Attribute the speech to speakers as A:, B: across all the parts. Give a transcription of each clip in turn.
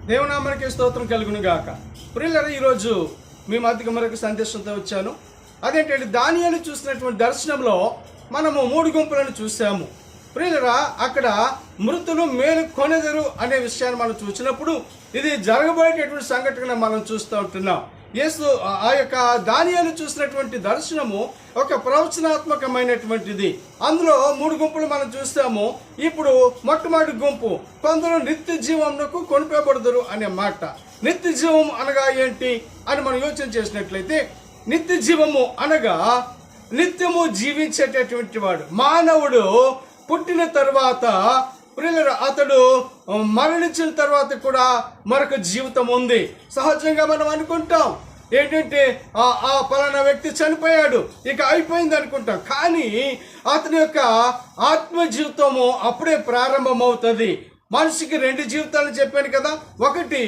A: దేవునామానికి స్తోత్రం కలుగును గాక. ప్రియులారా, ఈరోజు మీ మధ్యకు మరొక సందేశంతో వచ్చాను. అదేంటంటే, దానియేలు చూసినటువంటి దర్శనంలో మనము 3 గుంపులను చూసాము. ప్రియులారా, అక్కడ మృతులు మేలు కొనెదరు అనే విషయాన్ని మనం చూసినప్పుడు ఇది జరగబోయేటటువంటి సంఘటన మనం చూస్తూ ఉంటున్నాం. యేసు ఆ యొక్క దానియేలు చూసినటువంటి దర్శనము ఒక ప్రవచనాత్మకమైనటువంటిది. అందులో 3 గుంపులు మనం చూస్తాము. ఇప్పుడు మొట్టమొదటి గుంపు, కొందరు నిత్య జీవమునకు కొనిపోబడుదురు అనే మాట. నిత్య జీవం అనగా ఏంటి అని మనం యోచన చేసినట్లయితే, నిత్య జీవము అనగా నిత్యము జీవించేటటువంటి వాడు. మానవుడు పుట్టిన తర్వాత అతడు మరణించిన తర్వాత కూడా మరొక జీవితం ఉంది. సహజంగా మనం అనుకుంటాం ఏంటంటే ఆ పలానా వ్యక్తి చనిపోయాడు, ఇక అయిపోయింది అనుకుంటాం. కానీ అతని యొక్క ఆత్మ జీవితము అప్పుడే ప్రారంభమవుతుంది. మనిషికి 2 జీవితాలు చెప్పాను కదా. ఒకటి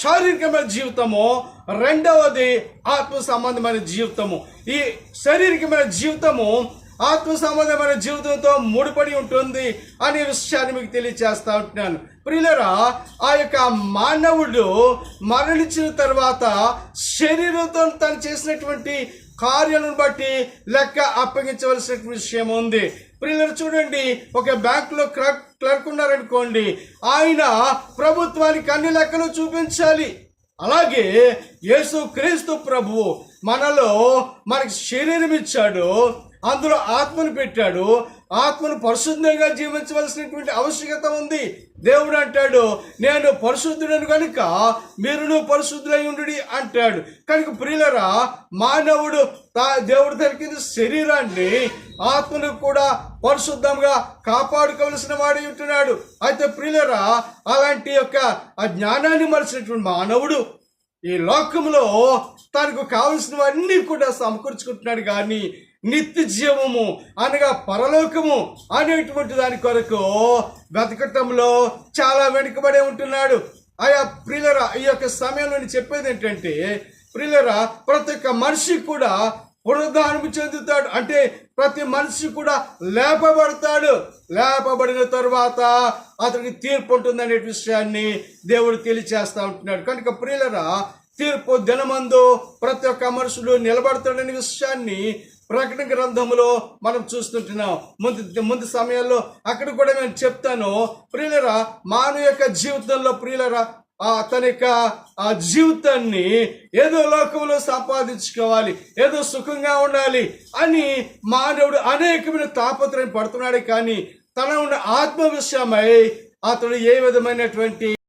A: శారీరకమైన జీవితము, రెండవది ఆత్మ సంబంధమైన జీవితము. ఈ శారీరకమైన జీవితము ఆత్మ సంబంధమైన జీవితంతో ముడిపడి ఉంటుంది అనే విషయాన్ని మీకు తెలియజేస్తా ఉంటున్నాను. ప్రియులారా, ఆ యొక్క మానవుడు మరణించిన తర్వాత శరీరంతో తను చేసినటువంటి కార్యాలను బట్టి లెక్క అప్పగించవలసిన విషయం ఉంది. ప్రియులారా, చూడండి, ఒక బ్యాంకులో క్లర్క్ ఉన్నారనుకోండి, ఆయన ప్రభుత్వానికి అన్ని లెక్కలు చూపించాలి. అలాగే యేసు క్రీస్తు ప్రభువు మనకి శరీరం ఇచ్చాడు, అందులో ఆత్మను పెట్టాడు. ఆత్మను పరిశుద్ధంగా జీవించవలసినటువంటి ఆవశ్యకత ఉంది. దేవుడు అంటాడు, నేను పరిశుద్ధుడను కనుక మీరును పరిశుద్ధులై ఉండుడి అంటాడు. కనుక ప్రియులారా, మానవుడు దేవుడు దొరికిన శరీరాన్ని, ఆత్మను కూడా పరిశుద్ధంగా కాపాడుకోవలసిన వాడి ఉంటున్నాడు. అయితే ప్రియులారా, అలాంటి యొక్క ఆ జ్ఞానాన్ని మరిచినటువంటి మానవుడు ఈ లోకంలో తనకు కావలసినవన్నీ కూడా సమకూర్చుకుంటున్నాడు. కానీ నిత్య జీవము అనగా పరలోకము అనేటువంటి దాని కొరకు బ్రతకటంలో చాలా వెనుకబడే ఉంటున్నాడు. ఆయా ప్రియులరా, ఈ యొక్క సమయంలో నేను చెప్పేది ఏంటంటే, ప్రియులరా, ప్రతి ఒక్క మనిషి కూడా పునరుద్ధానం చెందుతాడు. అంటే ప్రతి మనిషి కూడా లేపబడతాడు. లేపబడిన తరువాత అతనికి తీర్పు ఉంటుందనే విషయాన్ని దేవుడు తెలియచేస్తా ఉంటున్నాడు. కనుక ప్రియులరా, తీర్పు దినమందు ప్రతి ఒక్క మనుషుడు నిలబడతాడనే విషయాన్ని ప్రకటన గ్రంథంలో మనం చూస్తుంటున్నాం. ముందు సమయాల్లో అక్కడ కూడా నేను చెప్తాను. ప్రియులరా, మానవ యొక్క జీవితంలో ప్రియులరా, తన యొక్క ఆ జీవితాన్ని ఏదో లోకంలో సంపాదించుకోవాలి, ఏదో సుఖంగా ఉండాలి అని మానవుడు అనేకమైన తాపత్రయం పడుతున్నాడు. కానీ తన ఉన్న ఆత్మ విషయమై అతడు ఏ విధమైనటువంటి